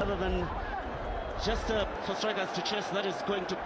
other than just for strikers to chase, that is going to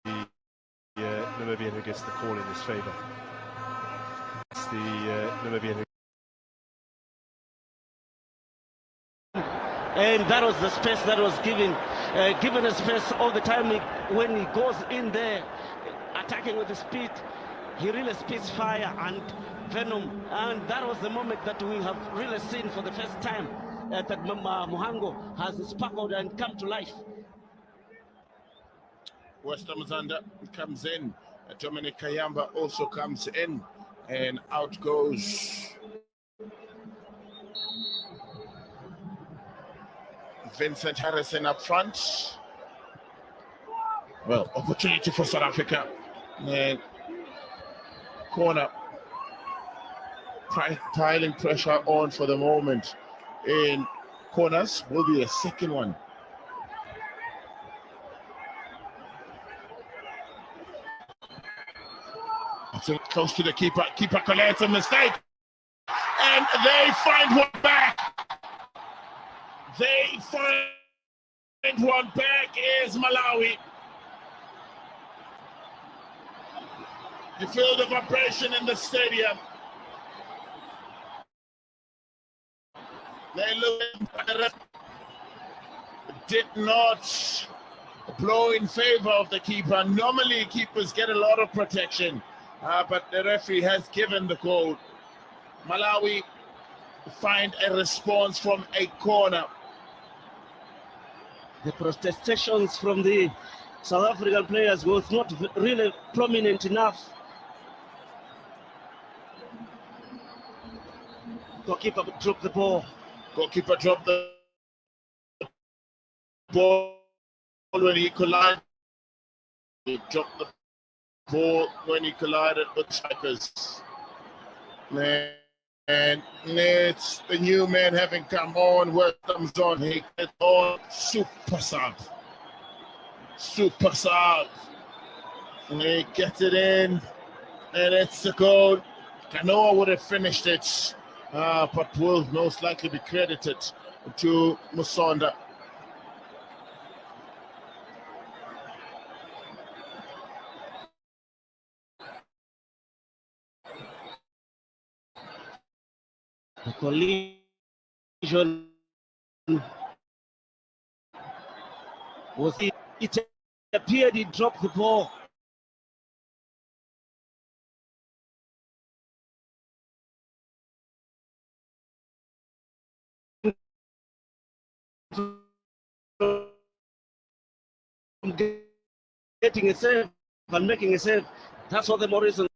The Namibian who gets the call in his favour. It's the Namibian who... And that was the space that was given a space all the time. When he goes in there, attacking with the speed, he really spits fire and venom. And that was the moment that we have really seen for the first time that Muhango has sparkled and come to life. Western Mzanda comes in. Dominic Kayamba also comes in, and out goes Vincent Harrison up front. Well, opportunity for South Africa. And corner, piling pressure on for the moment. In corners will be a second one. Close to the keeper. Keeper collects a mistake. And they find one back. They find one back is Malawi. You feel the vibration in the stadium. They look at the ref. Did not blow in favor of the keeper. Normally keepers get a lot of protection. But the referee has given the call. Malawi find a response from a corner. The protestations from the South African players was not really prominent enough. Goalkeeper dropped the ball. Goalkeeper dropped the ball when he collided. He dropped the ball when he collided with strikers. Man, and it's the new man having come on. Where comes on? He gets on. Super sub. Super sub. And he gets it in. And it's a goal. Kanoa would have finished it, but will most likely be credited to Musonda. The collision was it appeared he dropped the ball. Getting a save and making a save. That's what the Morrison.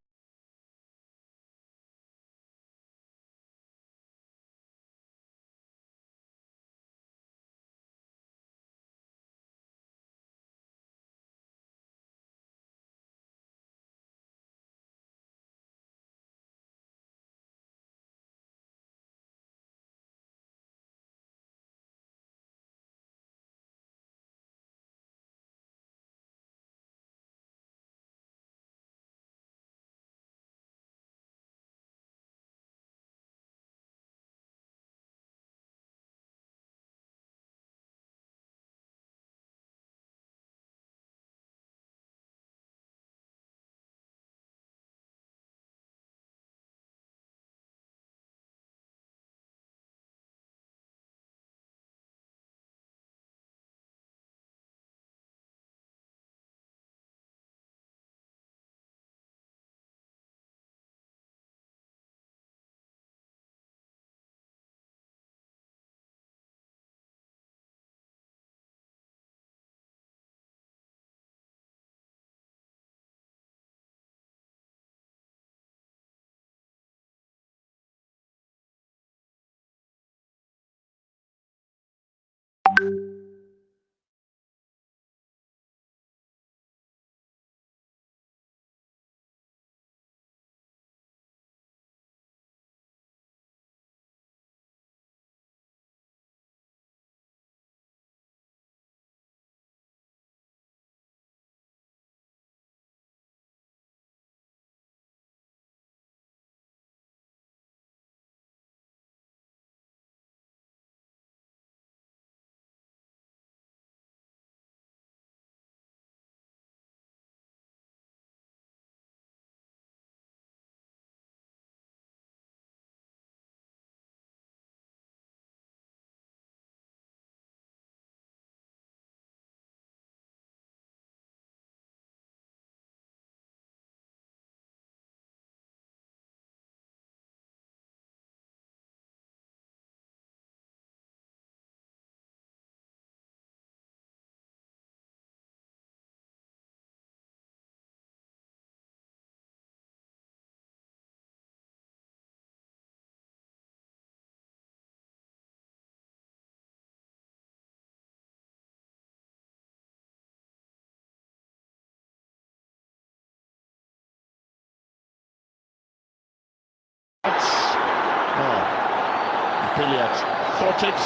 Pilliard thought it,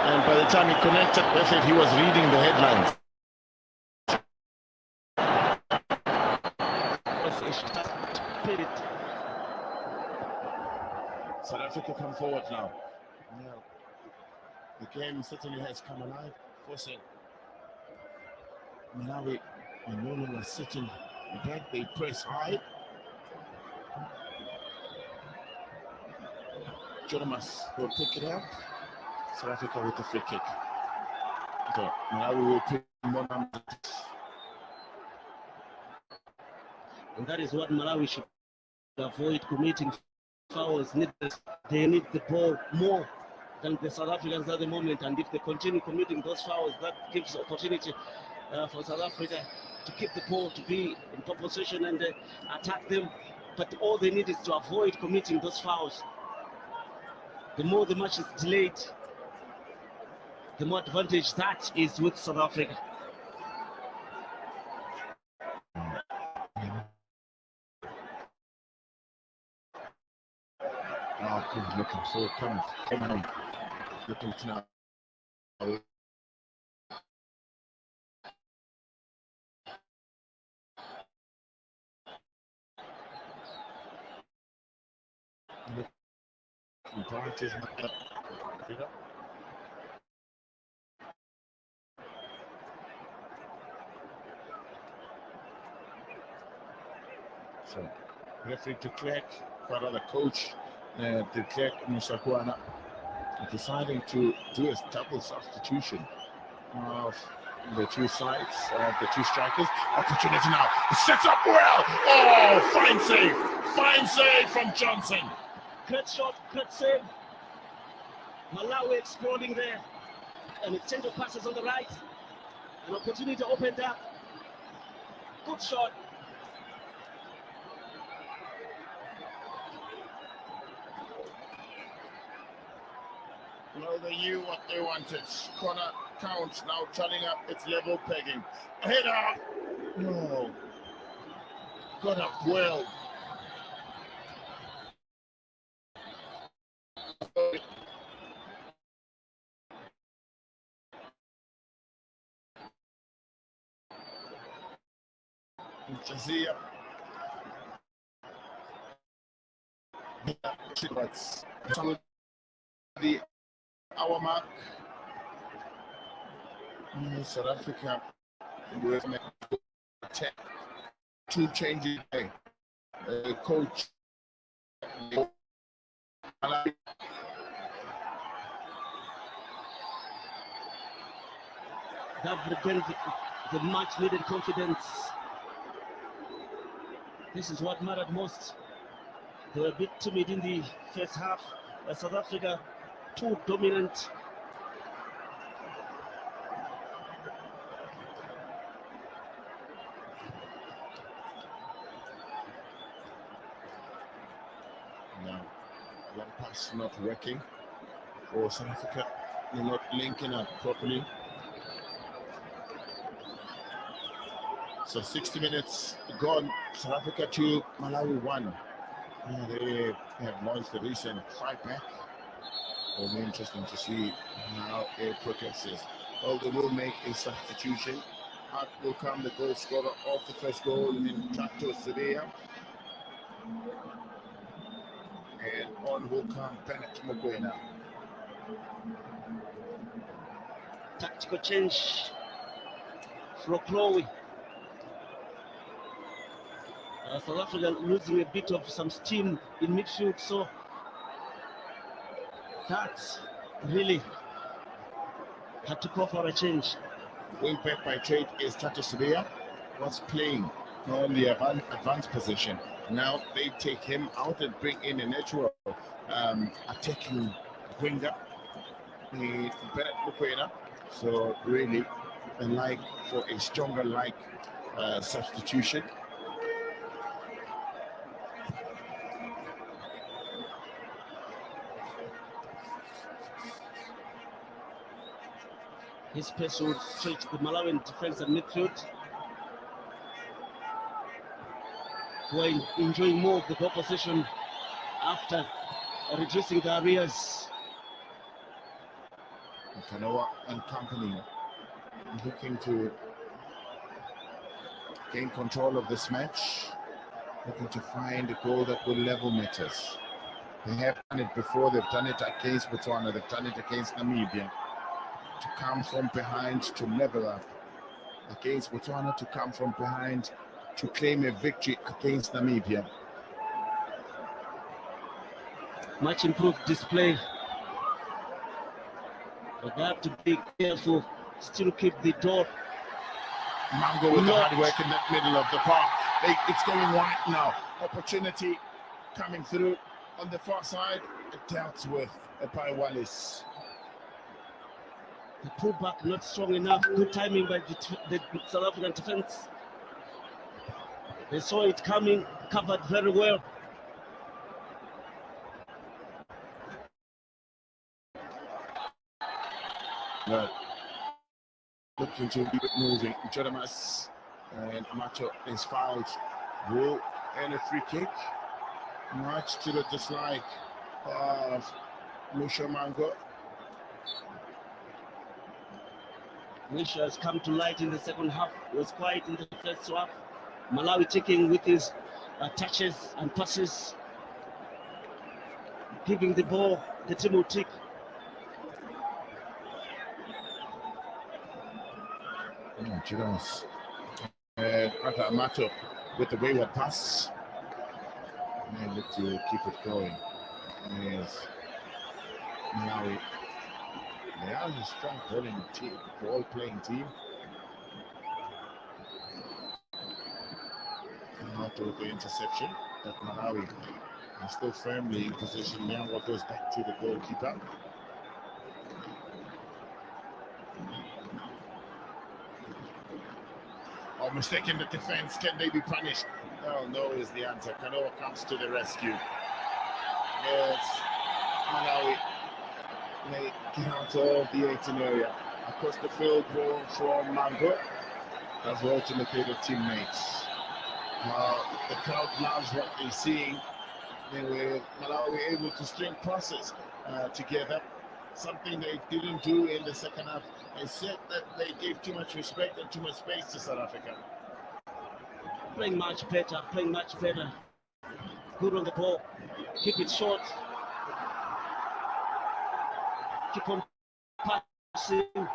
and by the time he connected with it, he was reading the headlines. South Africa come forward now. The game certainly has come alive, forcing Malawi and no longer sitting back. They press high. Jonas will pick it up. South Africa with a free kick. So Malawi will pick more numbers. And that is what Malawi should avoid committing fouls. They need the ball more than the South Africans at the moment, and if they continue committing those fouls, that gives opportunity for South Africa to keep the ball, to be in top position and attack them. But all they need is to avoid committing those fouls. the more the match is delayed, the more advantage that is with South Africa. Oh, good looking so coming. Looking now. So, referee de Klerk, rather coach de Klerk Musakwana, deciding to do a double substitution of the two sides, the two strikers. Opportunity now, sets up well. Oh, fine save from Johnson. Great shot, great save. Malawi exploring there, and exchange of passes on the right. An opportunity opened up. Good shot. Well, they knew what they wanted. Corner counts now, turning up its level pegging. Header. No. Got up well. Jazia. The hour mark. South Africa with 10. Two changes. Coach. They've regained the much needed confidence. This is what mattered most. They were a bit timid in the first half. South Africa too dominant. No, one pass not working for South Africa. They're not linking up properly. So 60 minutes gone. South Africa 2, Malawi 1. They have launched the recent fight back. It will be interesting to see how it progresses. Well, they will make a substitution. Out will come the goal scorer of the first goal in Tato Sevilla. And on will come Bennett Mokwena. Tactical change for Chloe. South Africa losing a bit of some steam in midfield, so that really had to call for a change. Wingback by trade is Tato Sevilla, was playing on the advanced position. Now they take him out and bring in a natural attacking winger, Bennett Mokwena. So really, for a stronger substitution. His pace would stretch the Malawian defense and midfield, who are enjoying more of the ball possession after reducing the areas. Kanoa and company looking to gain control of this match, looking to find a goal that will level matters. They have done it before. They've done it against Botswana. They've done it against Namibia. To come from behind to level up against Botswana, to come from behind to claim a victory against Namibia. Much improved display, but they have to be careful, still keep the door. Mango with the hard work in that middle of the park. It's going wide now. Opportunity coming through on the far side. It dealt with by Wallace. The pullback not strong enough. Good timing by the South African defense. They saw it coming, covered very well. But looking to keep it moving. Jodamas and Amato is fouled. Goal and a free kick. Much to the dislike of Musha Mango. Misha has come to light in the second half. He was quiet in the first half. Malawi taking with his touches and passes, giving the ball the team will take. Jones and Amato with the wayward pass. Able to keep it going. Yes. Malawi. They are a strong ball-playing team. Amato with the interception. But Malawi is still firmly in position now. What goes back to the goalkeeper. Oh, mistake in the defense. Can they be punished? No is the answer. Kanoa comes to the rescue. Yes, Malawi may get out of the 18 area. Across the field, ball from Mango as well to locate the teammates. The crowd loves what they're seeing. They were Malawi able to string passes together, something they didn't do in the second half. They said that they gave too much respect and too much space to South Africa. Playing much better. Good on the ball. Keep it short. Keep on passing.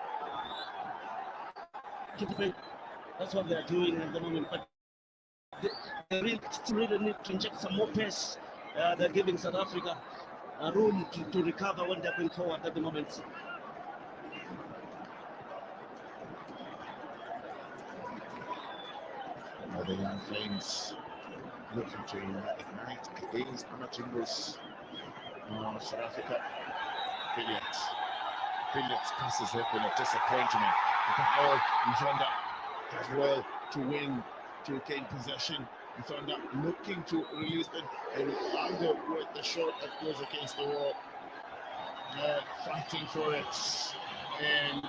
Keep it. That's what they're doing at the moment. But they really need to inject some more pace. They're giving South Africa room to recover when they're going forward at the moment. The young Flames looking to ignite against Amachingos of South Africa. Billiards passes have been a disappointment. All Mzonda as well to win, to gain possession. Mzonda looking to release it and Ango with the shot that goes against the wall. Fighting for it. And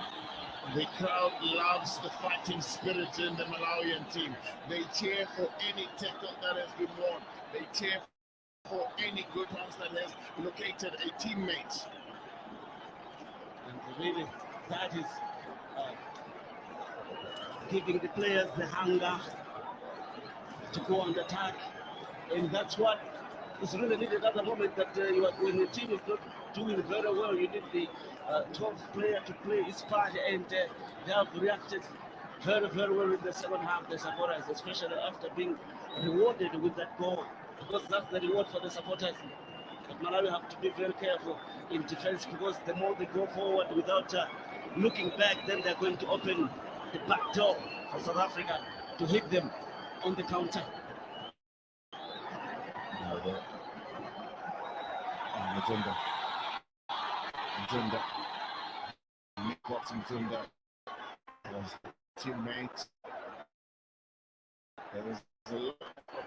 the crowd loves the fighting spirit in the Malawian team. They cheer for any tackle that has been won. They cheer for any good pass that has located a teammate. And really, that is giving the players the hunger to go on the attack. And that's what is really needed at the moment, that when the team is not doing very well, you need the 12th player to play his part, and they have reacted very, very well in the second half, the supporters, especially after being rewarded with that goal, because that's the reward for the supporters. But Malawi have to be very careful in defense, because the more they go forward without looking back, then they're going to open the back door for South Africa to hit them on the counter. Mzunda. Nick Watson Mzunda was teammate. There was a lot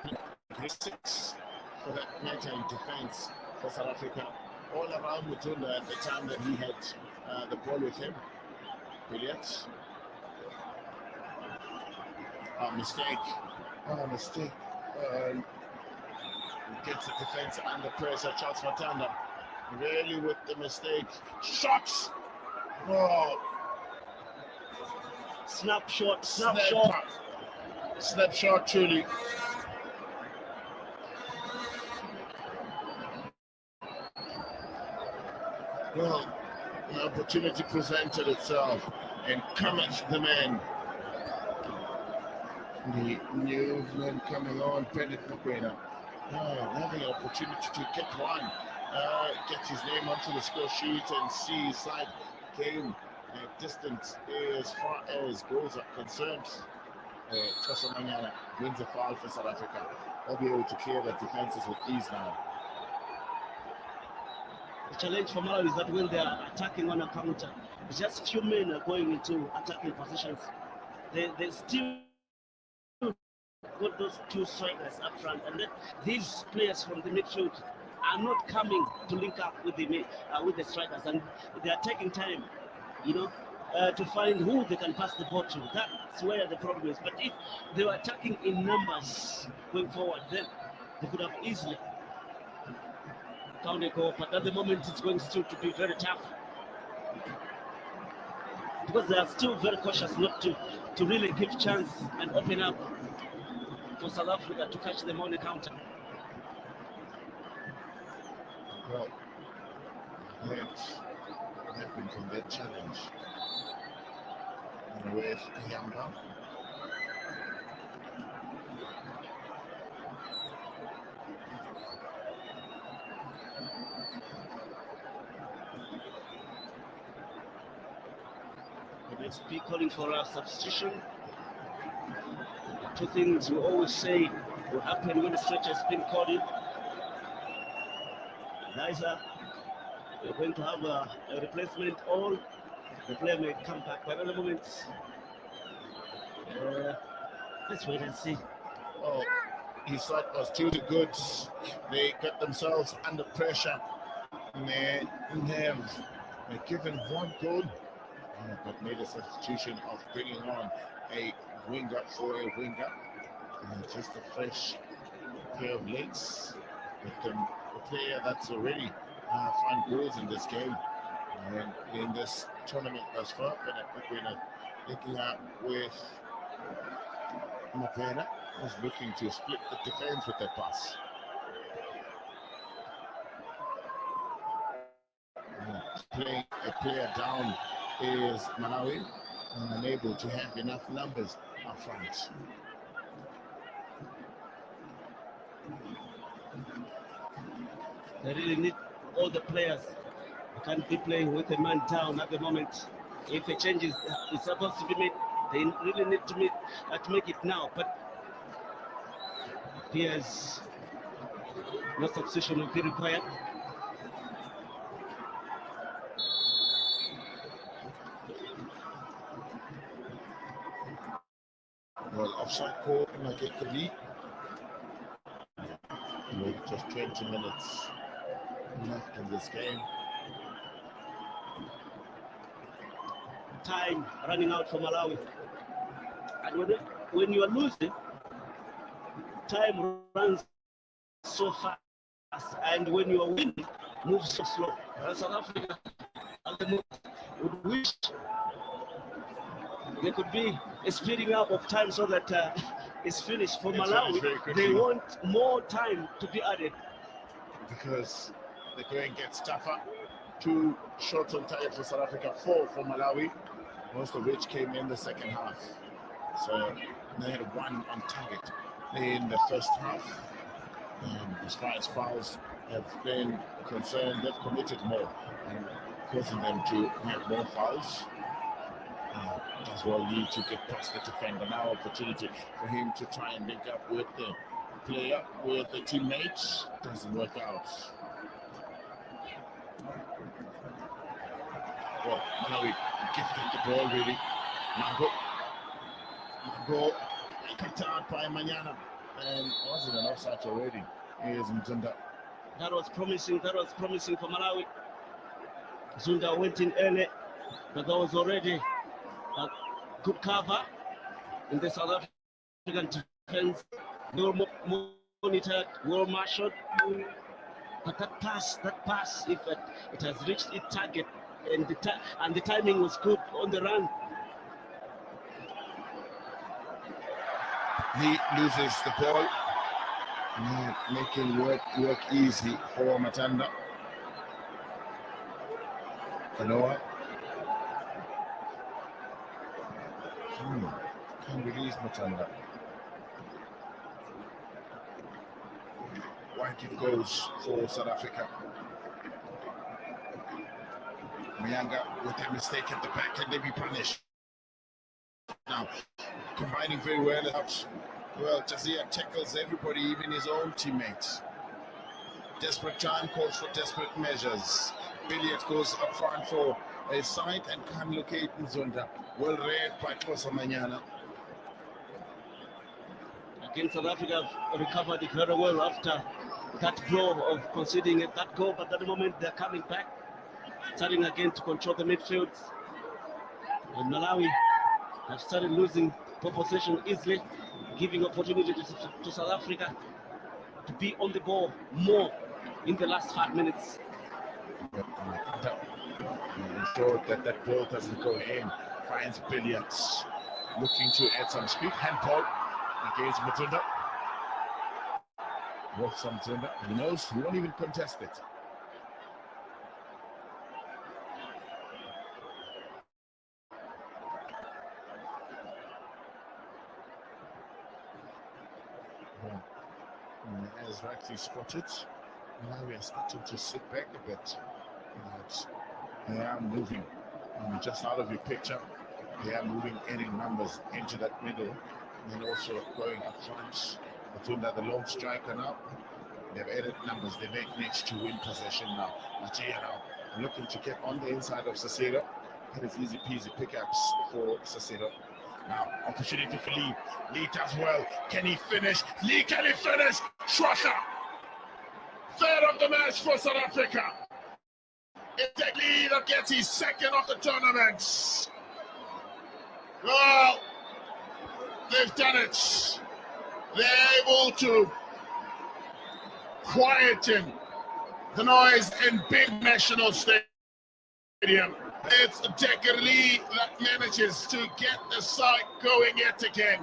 of statistics for that matter in defense for South Africa. All around Mzunda at the time that he had the ball with him. Brilliant. Mistake. Gets the defense under pressure. Charles Matanda really with the mistake. Shots! Oh. Snapshot. Snapshot, truly. Well, the opportunity presented itself, and cometh the man. The new man coming on, Bennett Mokwena. Having an opportunity to get one, get his name onto the score sheet and see his side gain distance as far as goals are concerned. Tosa Manyana wins a foul for South Africa. They'll be able to clear the defenses with ease now. The challenge for Malawi is that when they are attacking on a counter, just few men are going into attacking positions. They still got those two strikers up front, and then these players from the midfield are not coming to link up with the strikers, and they are taking time, to find who they can pass the ball to. That's where the problem is. But if they were attacking in numbers going forward, then they could have easily found a goal. But at the moment, it's going still to be very tough, because they are still very cautious not to really give chance and open up for South Africa to catch them on the counter. Well, let's happen from that challenge. And with Yamba. SB calling for a substitution. Two things we always say will happen when the stretch has been called in. Either we're going to have a replacement, or the player may come back. But at the moment, let's wait and see. Oh, his shot was too good. They got themselves under pressure. And they have given one goal, but made a substitution of bringing on a winger for a winger. And just a fresh pair of legs. With a player that's already found goals in this game and in this tournament thus far. But we're looking at with Mapena, who's looking to split the defense with that pass. Playing a player down is Malawi, and unable to have enough numbers up front. They really need all the players. They can't be playing with a man down at the moment. If a change is supposed to be made, they really need to make it now. But it appears no substitution will be required. Well, offside call, and I get the lead. With just 20 minutes left in this game. Time running out for Malawi. And when you are losing, time runs so fast. And when you are winning, moves so slow. South Africa at the moment would wish there could be a speeding up of time so that it's finished. For Malawi, they want more time to be added. Because the going gets tougher. 2 shots on target for South Africa, 4 for Malawi, most of which came in the second half. So they had 1 on target in the first half. And as far as fouls have been concerned, they've committed more, and causing them to have more fouls. As well need to get past the defender. Now opportunity for him to try and link up with the player, with the teammates. Doesn't work out. Well, Malawi gifted the ball really. Mango picked out by Manyana, and wasn't an offside already. Here's Mzunda. That was promising for Malawi. Zunda went in early, but that was already a good cover in the South African defense. Well monitored, well marshaled. But that pass, if it has reached its target, and the timing was good on the run. He loses the ball, making work easy for Matanda. Kanoa. Can release Matanda. Wide it goes for South Africa. Mayanga with a mistake at the back, can they be punished? Now, combining very well out. Well, Jazia tackles everybody, even his own teammates. Desperate time calls for desperate measures. Billiard goes up front for a side and can locate Nzunda. Well read by Kosa Manyana. Again, South Africa have recovered it very well after that blow of conceding that goal, but at the moment they're coming back, starting again to control the midfield. And Malawi have started losing ball possession easily, giving opportunity to South Africa to be on the ball more in the last 5 minutes. Ensure that that ball doesn't go in. Finds Billiards, looking to add some speed. Handball against Matunda. Works on Matunda. He knows he won't even contest it. As rightly spotted, now we are starting to sit back a bit. They are moving just out of your picture. They are moving any numbers into that middle and also going up front. Matunda, the lone striker now. They've added numbers. They make next to win possession now. Machia now looking to get on the inside of Cicero. That is easy peasy pickups for Cicero. Now, opportunity for Lee. Lee does well. Can he finish? Lee, can he finish? Schwacher. Third of the match for South Africa. It's Lee that gets his second of the tournament. Well, they've done it. They're able to quieten the noise in big national stadium. It's Decker Lee that manages to get the side going yet again.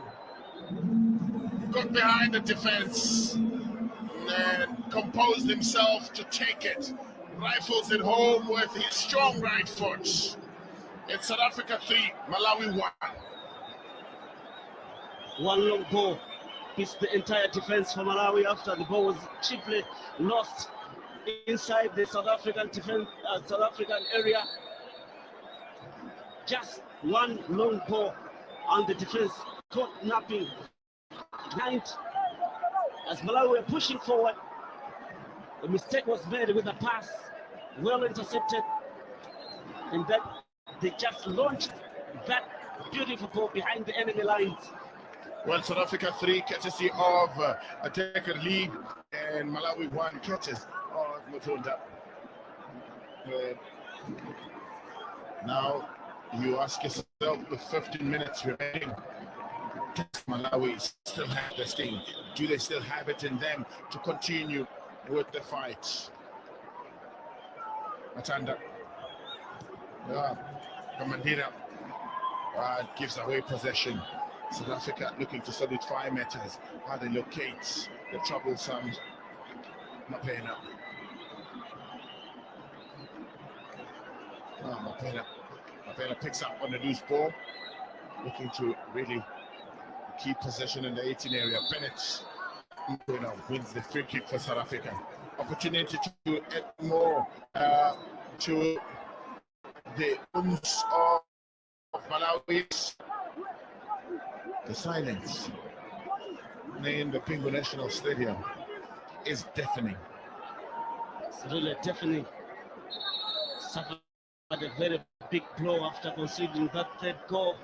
Got behind the defense and composed himself to take it. Rifles it home with his strong right foot. It's South Africa 3, Malawi 1. One long ball missed the entire defense for Malawi after the ball was cheaply lost inside the South African defense, South African area. Just one long ball on the defense, caught napping behind as Malawi were pushing forward. A mistake was made with a pass, well intercepted, and that they just launched that beautiful ball behind the enemy lines. Well, South Africa 3 courtesy of Attacker Lee, and Malawi 1 courtesy of Matunda. Now you ask yourself, with 15 minutes remaining, does Malawi still have this thing? Do they still have it in them to continue with the fight? Matanda. Kamandira gives away possession. South Africa looking to solidify matters. How they locate the troublesome Mapena. Mapena picks up on the loose ball, looking to really keep possession in the 18 area. Bennett wins the free kick for South Africa. Opportunity to add more to the oomph of Malawi. The silence in the Pingo National Stadium is deafening. It's really deafening. Suffered a very big blow after conceding that third goal.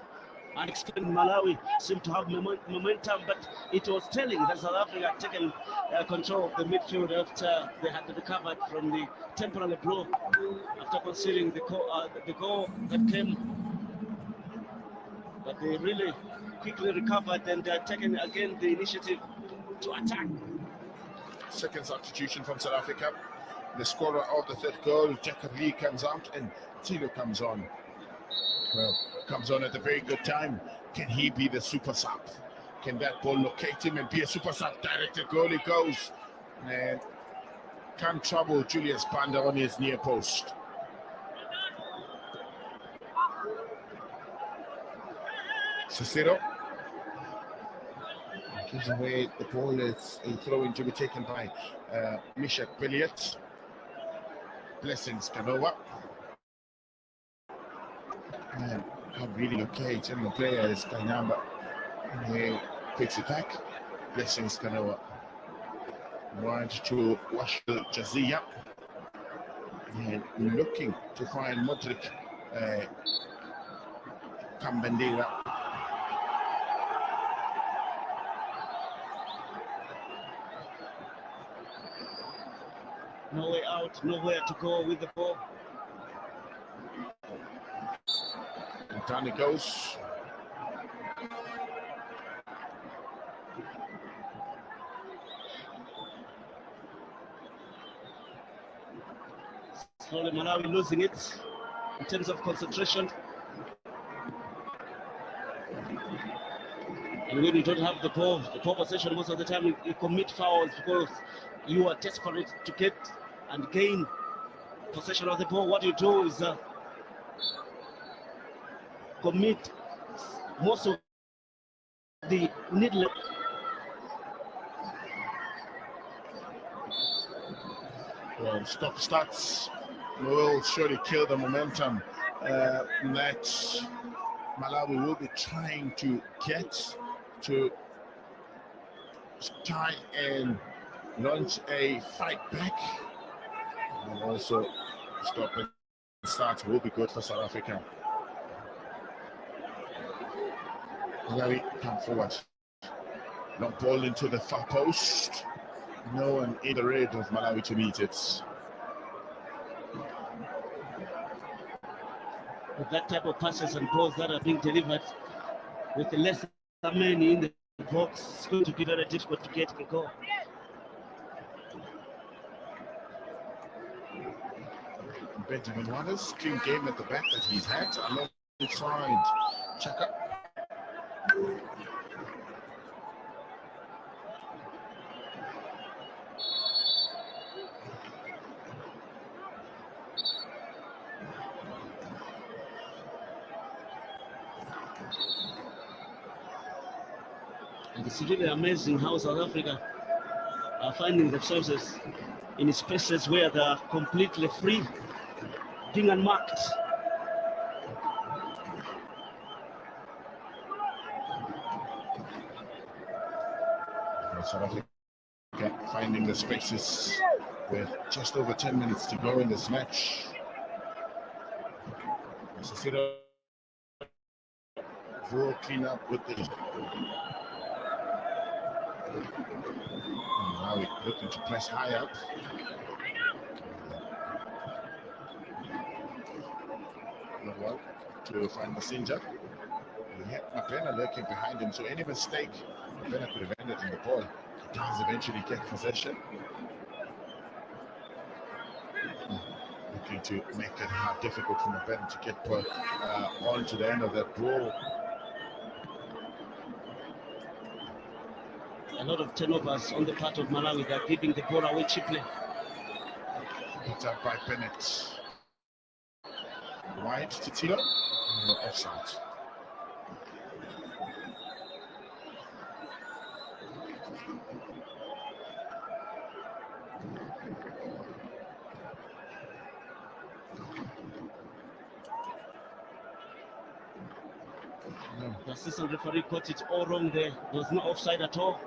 Unexpected, Malawi seemed to have momentum, but it was telling that South Africa had taken control of the midfield after they had recovered from the temporary blow after conceding the goal that came. But they really quickly recovered and they're taking again the initiative to attack. Second substitution from South Africa. The scorer of the third goal, Jacob Lee, comes out and Tilo comes on. Well, comes on at a very good time. Can he be the super sub? Can that ball locate him and be a super sub? Directed goal he goes. And can't trouble Julius Banda on his near post. Cicero gives away the ball. It's a throw in to be taken by Mishak Billiards. Blessings Kanoa. And can't really locate any player is Kainamba. He picks it back. Blessings Kanoa. Wide to Washel Jazia. And looking to find Modric Kambandira. No way out, nowhere to go with the ball. Down it goes. Slowly Malawi losing it in terms of concentration. And when you don't have the ball possession, most of the time you commit fouls because you are desperate to get and gain possession of the ball. What you do is commit most of the needless. Well, stop starts will surely kill the momentum that Malawi will be trying to get to try and launch a fight back, and also stop and start will be good for South Africa. Malawi come forward, long ball into the far post. No one in the red of Malawi to meet it. With that type of passes and balls that are being delivered with the less men in the box, it's going to be very difficult to get a goal. Benjamin Waters, clean game at the back that he's had alongside Chaka. And it's really amazing how South Africa are finding themselves in spaces where they are completely free, being unmarked. South Africa finding the spaces with just over 10 minutes to go in this match. Sisiro will clean up with the. Now we're looking to press high up. Well, to find Messenger. He had Mapena lurking behind him, so any mistake, Mapena could have ended in the ball. He does eventually get possession. Looking to make it difficult for Mapena to get on to the end of that ball. A lot of turnovers on the part of Malawi. They're giving the ball away cheaply. Picked up by Bennett. Wide to Tilo. No offside. The assistant referee got it all wrong there. There was no offside at all.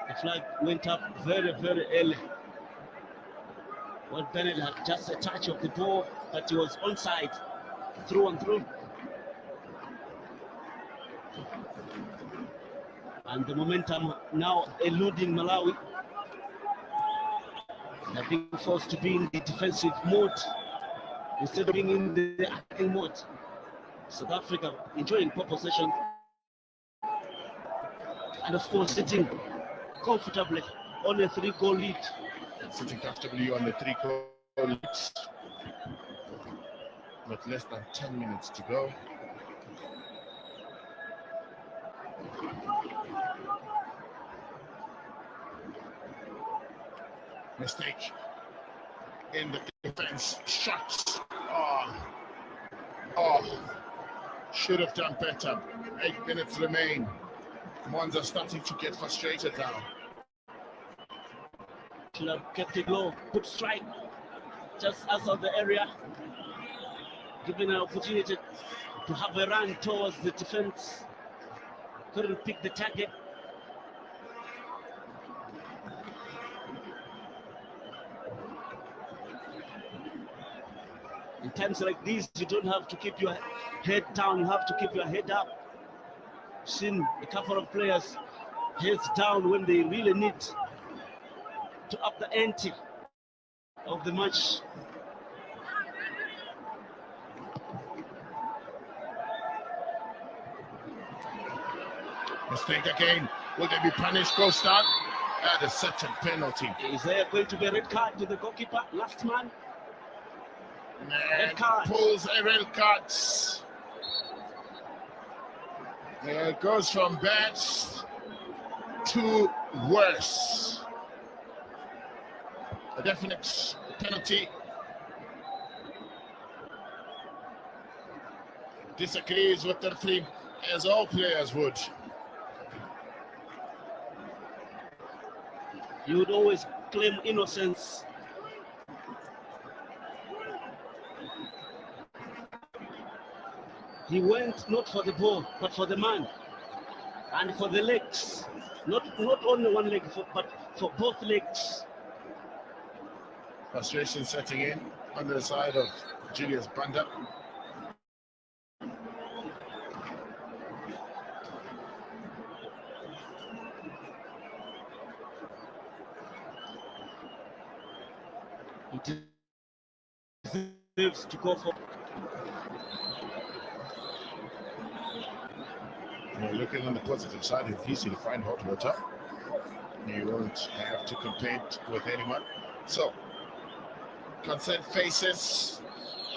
The flag went up very, very early. Well, Bennett had just a touch of the ball, but he was onside, through and through. And the momentum now eluding Malawi. They're being forced to be in the defensive mode instead of being in the attacking mode. South Africa enjoying poor possession and of course sitting comfortably on a 3-goal lead. Sitting comfortably on the 3-goal lead with less than 10 minutes to go. Mistake in the defense. Shots. Should have done better. 8 minutes remain. Ones are starting to get frustrated now. Should have kept it low. Good strike. Just outside the area. Given an opportunity to have a run towards the defense. Couldn't pick the target. In times like these, you don't have to keep your head down, you have to keep your head up. Seen a couple of players heads down when they really need to up the ante of the match. Mistake again. Will they be punished? Goes down. That is such a penalty. Is there going to be a red card to the goalkeeper? Last man. And pulls a red card. It goes from bad to worse. A definite penalty. Disagrees with the referee, as all players would. You would always claim innocence. He went not for the ball, but for the man and for the legs. Not only one leg, but for both legs. Frustration setting in on the side of Julius Banda. He deserves to go for. Well, looking on the positive side, it's easy to find hot water. You won't have to compete with anyone. So, concerned faces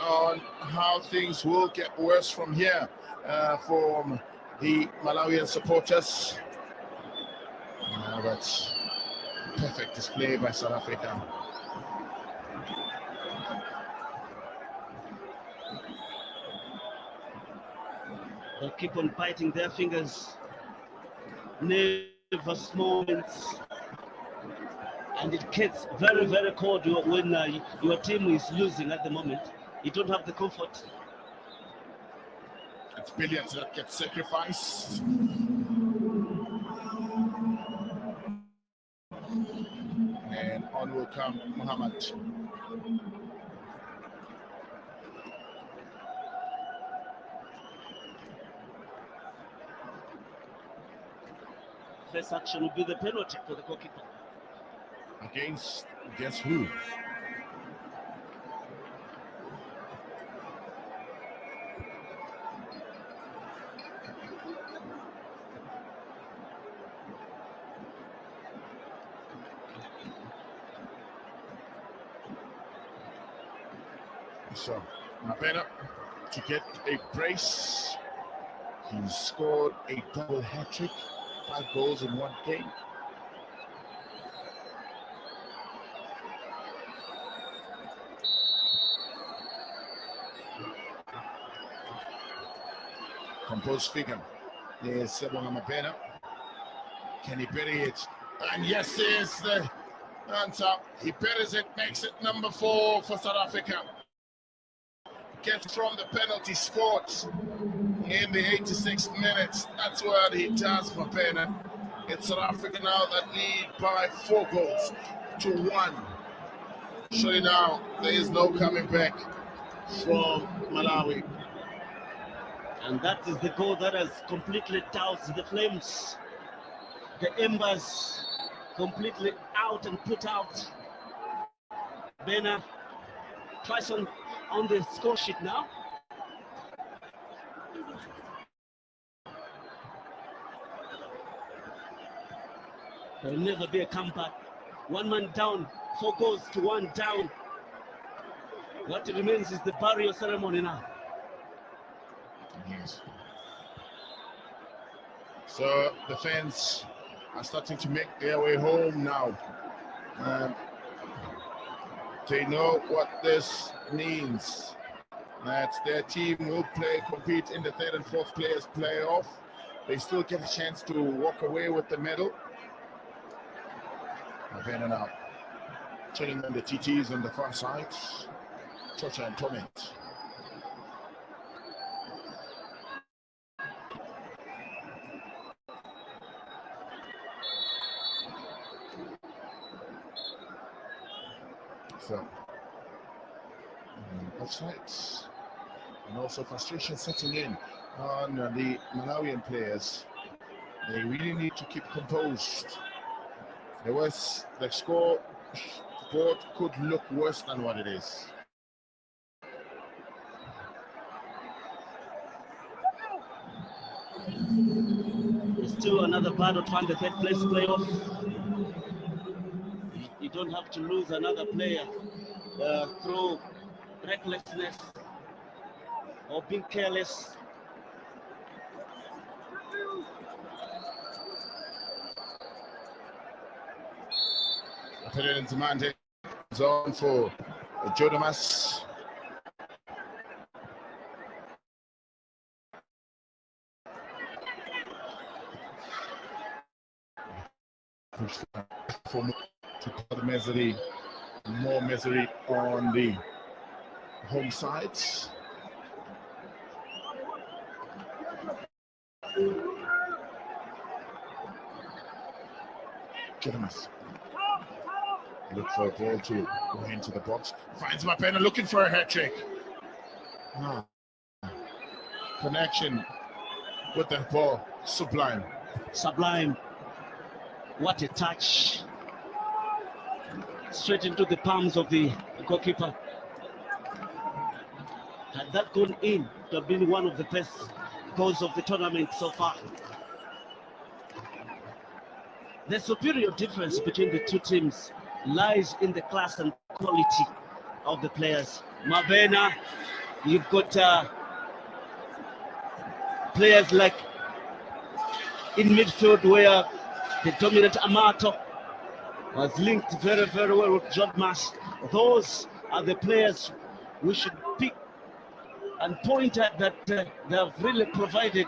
on how things will get worse from here from the Malawian supporters. But perfect display by South Africa. They'll keep on biting their fingers. Nervous moments. And it gets very, very cold when your team is losing at the moment. You don't have the comfort. It's billions that get sacrificed. And on will come Muhammad. First action will be the penalty for the goalkeeper. Against guess who? So, Mabena to get a brace. He scored a double hat-trick, 5 goals in one game. Composed figure. There's Sebona Mabena. Can he bury it? And yes, there's the answer. He buries it, makes it number 4 for South Africa. Gets from the penalty spot in the 86th minute. That's what he does for Mabena. It's South Africa now that lead by 4 goals to 1. Surely now there is no coming back from Malawi. And that is the goal that has completely doused the flames. The embers completely out and put out. Bena twice on the score sheet now. There will never be a comeback. 1 man down, 4 goals to 1 down. What remains is the burial ceremony now. Yes. So the fans are starting to make their way home now. They know what this means. That their team will compete in the 3rd and 4th players playoff. They still get a chance to walk away with the medal. Mabena now turning on the TTs on the far side. Chocha and Tomet. So, offsides, and also frustration setting in on the Malawian players. They really need to keep composed. The score board could look worse than what it is. The There's still another battle to find the third place playoff. You don't have to lose another player through recklessness or being careless. President Mande zone for Jodamas. For to put the misery, more misery on the home sides. Jodamas. Look for a ball to go into the box. Finds Mapena looking for a hat trick. Connection with that ball. Sublime. Sublime. What a touch. Straight into the palms of the goalkeeper. Had that gone in, it would have been one of the best goals of the tournament so far. The superior difference between the two teams lies in the class and quality of the players. Mabena, you've got players like in midfield where the dominant Amato was linked very, very well with John Mass. Those are the players we should pick and point at that they have really provided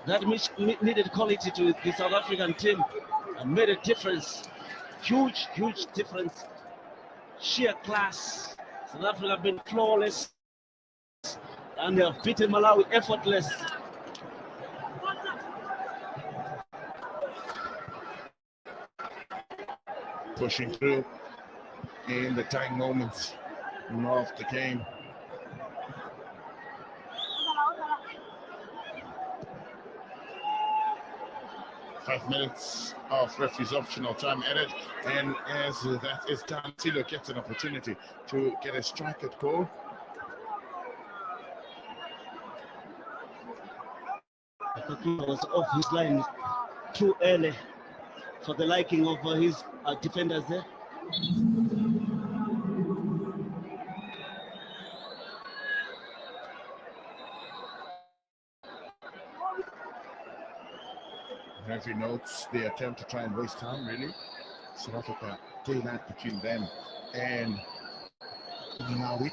that much needed quality to the South African team and made a difference. Huge, huge difference. Sheer class. South Africa have been flawless and they have beaten Malawi effortless. Pushing through in the dying moments of the game. Five minutes of referee's optional time added, and as that is done, Tilo gets an opportunity to get a strike at goal. I think he was off his line too early for the liking of his defenders there. Referee notes the attempt to try and waste time, really. South Africa, daylight between them and Malawi.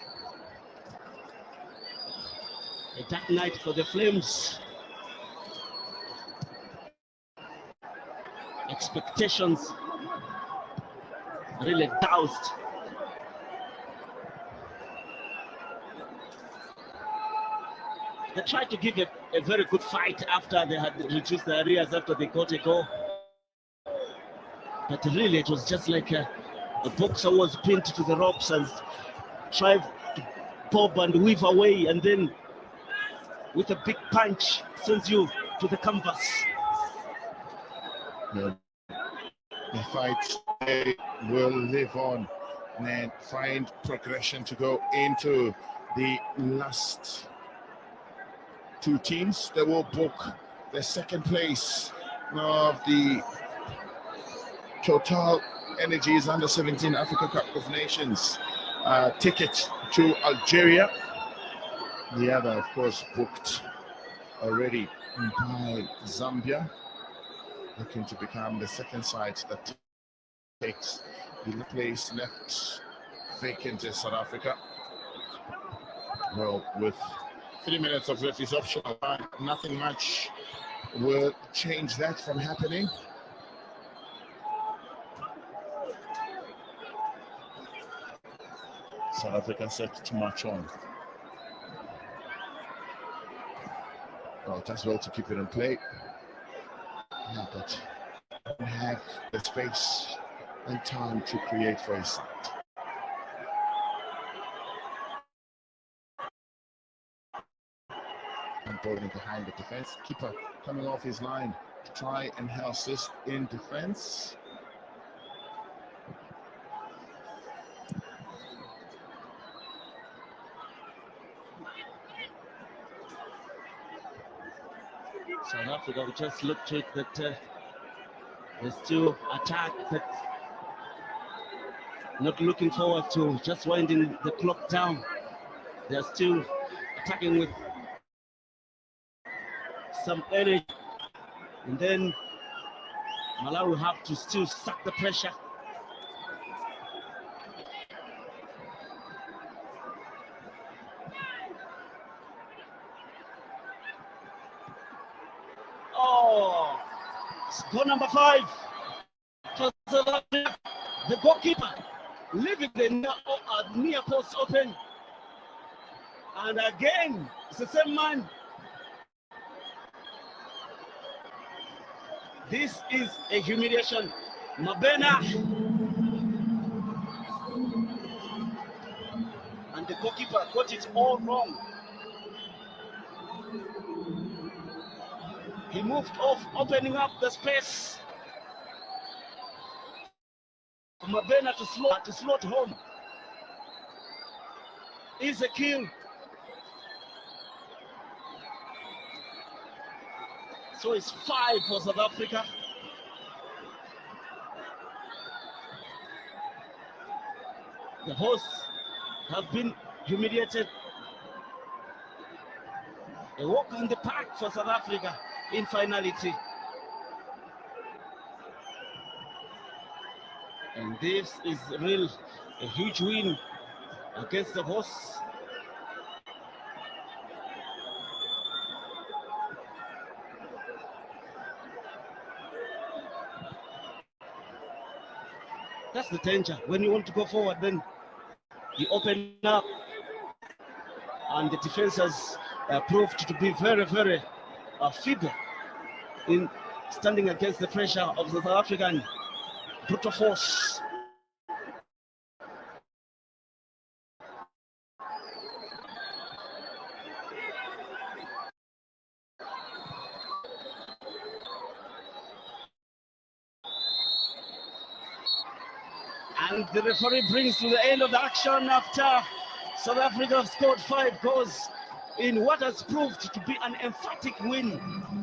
A dark night for the Flames. Expectations really doused. They tried to give a very good fight after they had reduced the arrears after they got a goal. But really it was just like a boxer was pinned to the ropes and tried to bob and weave away, and then with a big punch sends you to the canvas. The fight they will live on and find progression to go into the last two teams that will book the second place of the Total Energies Under-17 Africa Cup of Nations ticket to Algeria. The other, of course, booked already by Zambia, looking to become the second side that takes the place left vacant in South Africa. Well, with 3 minutes of referee's optional time, nothing much will change that from happening. South Africa set to march on. Well, it does well to keep it in play. Yeah, but don't have the space and time to create for a side. Bowling behind the defense. Keeper coming off his line to try and assist in defense. South Africa will just look to it that there's still attack, but not looking forward to just winding the clock down. They're still attacking with some energy, and then Malawi will have to still suck the pressure. Oh, score number 5 for South Africa. The goalkeeper leaving the near post open, and again it's the same man. This is a humiliation. Mabena and the goalkeeper got it all wrong. He moved off, opening up the space for Mabena to slot home. Is a kill. So it's 5 for South Africa. The hosts have been humiliated. A walk in the park for South Africa in finality. And this is a huge win against the hosts. That's the danger. When you want to go forward, then you open up, and the defense has proved to be very, very feeble in standing against the pressure of the South African brutal force. And the referee brings to the end of the action after South Africa have scored 5 goals in what has proved to be an emphatic win,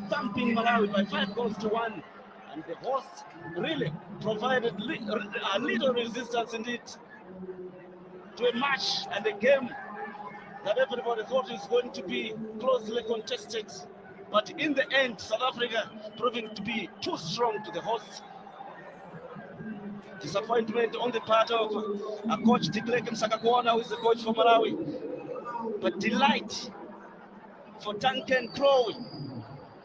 thumping Malawi by 5 goals to 1. And the hosts really provided a little resistance indeed to a match and a game that everybody thought is going to be closely contested. But in the end, South Africa proving to be too strong to the hosts. Disappointment on the part of coach Diklek Msakakwana, who is the coach for Malawi. But delight for Duncan Crowe,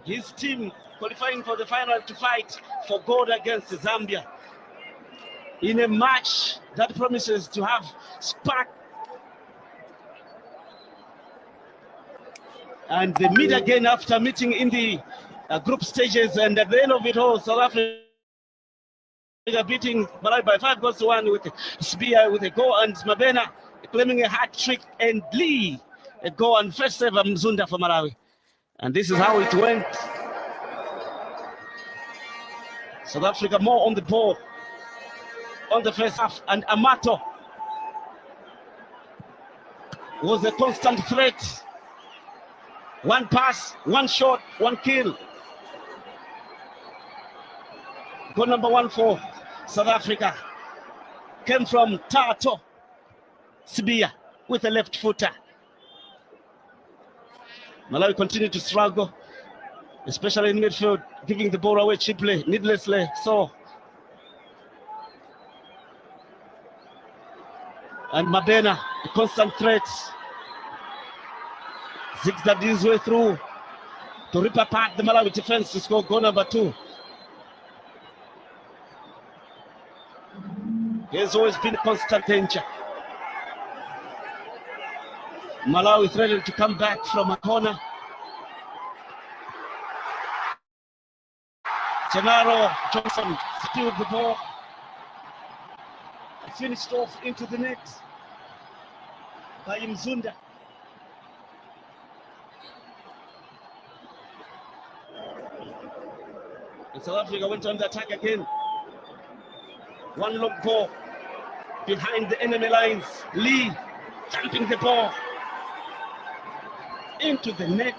his team qualifying for the final to fight for gold against Zambia in a match that promises to have spark and they meet again after meeting in the group stages, and at the end of it all, South Africa beating Malawi by 5 goals to 1 with Sibia with a goal, and Mabena claiming a hat trick, and Lee a goal, and first ever Mzunda for Malawi. And this is how it went. South Africa more on the ball on the first half, and Amato was a constant threat. 1 pass, 1 shot, 1 kill. Goal number 1 for South Africa came from Tato Sibia with a left footer. Malawi continued to struggle, especially in midfield, giving the ball away cheaply, needlessly so. And Mabena, a constant threat, zigzagged his way through to rip apart the Malawi defense to score goal number 2. There's always been constant danger. Malawi threatened to come back from a corner. Gennaro Johnson stealed the ball and finished off into the net by Mzunda. And South Africa went on the attack again. 1 long ball behind the enemy lines. Lee jumping the ball into the net.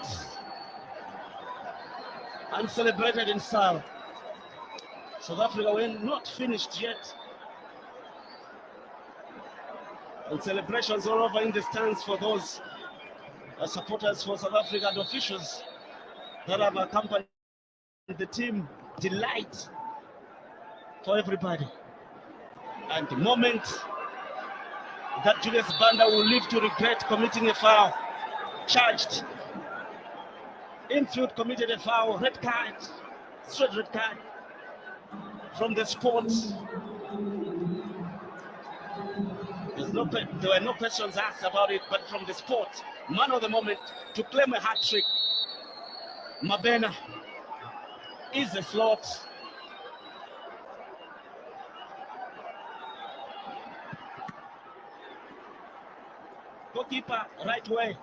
and celebrated in style. South Africa were not finished yet. And celebrations all over in the stands for those supporters for South Africa and officials that have accompanied the team. Delight for everybody. And the moment that Julius Banda will live to regret committing a foul, charged, infield committed a foul, red card, straight red card from the sport. There were no questions asked about it, but from the sport, man of the moment to claim a hat trick, Mabena is a slot. Goalkeeper right way,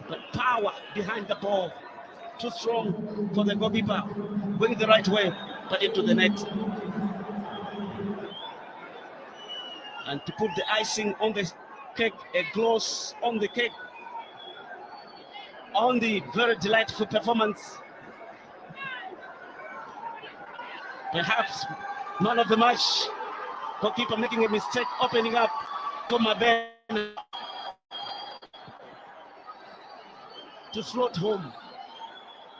but power behind the ball, too strong for the goalkeeper, going the right way, but into the net. And to put the icing on the cake, a gloss on the cake, on the very delightful performance. Perhaps man of the match, goalkeeper making a mistake, opening up for Mabena to slot home.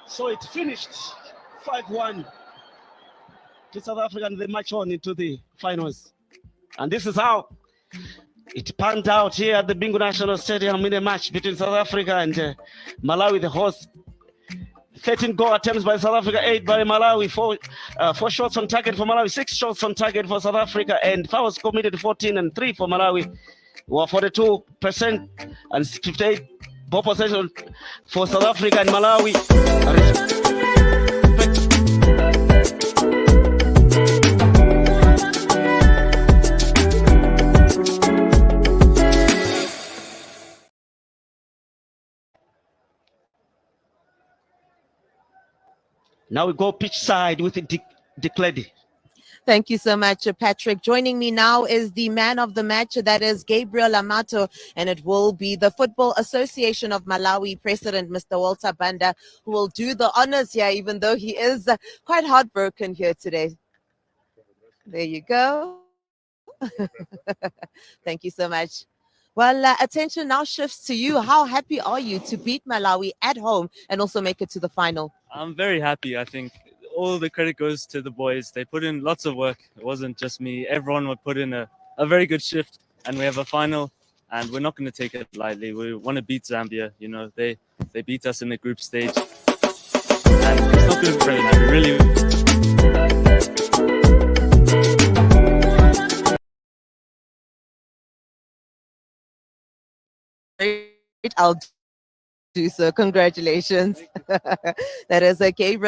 So it finished 5-1 to South Africa, and they march on into the finals. And this is how it panned out here at the Bingu National Stadium in a match between South Africa and Malawi, the host. 13 goal attempts by South Africa, 8 by Malawi, 4 shots on target for Malawi, 6 shots on target for South Africa, and fouls committed 14 and 3 for Malawi, were 42% and 58 ball possession for South Africa and Malawi. Now we go pitch side with Declady. Thank you so much, Patrick. Joining me now is the man of the match, that is Gabriel Amato, and it will be the Football Association of Malawi President, Mr. Walter Banda, who will do the honors here, even though he is quite heartbroken here today. There you go. Thank you so much. Well, attention now shifts to you. How happy are you to beat Malawi at home and also make it to the final? I'm very happy. I think all the credit goes to the boys. They put in lots of work. It wasn't just me. Everyone would put in a very good shift, and we have a final, and we're not going to take it lightly. We want to beat Zambia. You know, they beat us in the group stage, and it's not going to be very nice. We really I'll do so. Congratulations. That is a Gabriel.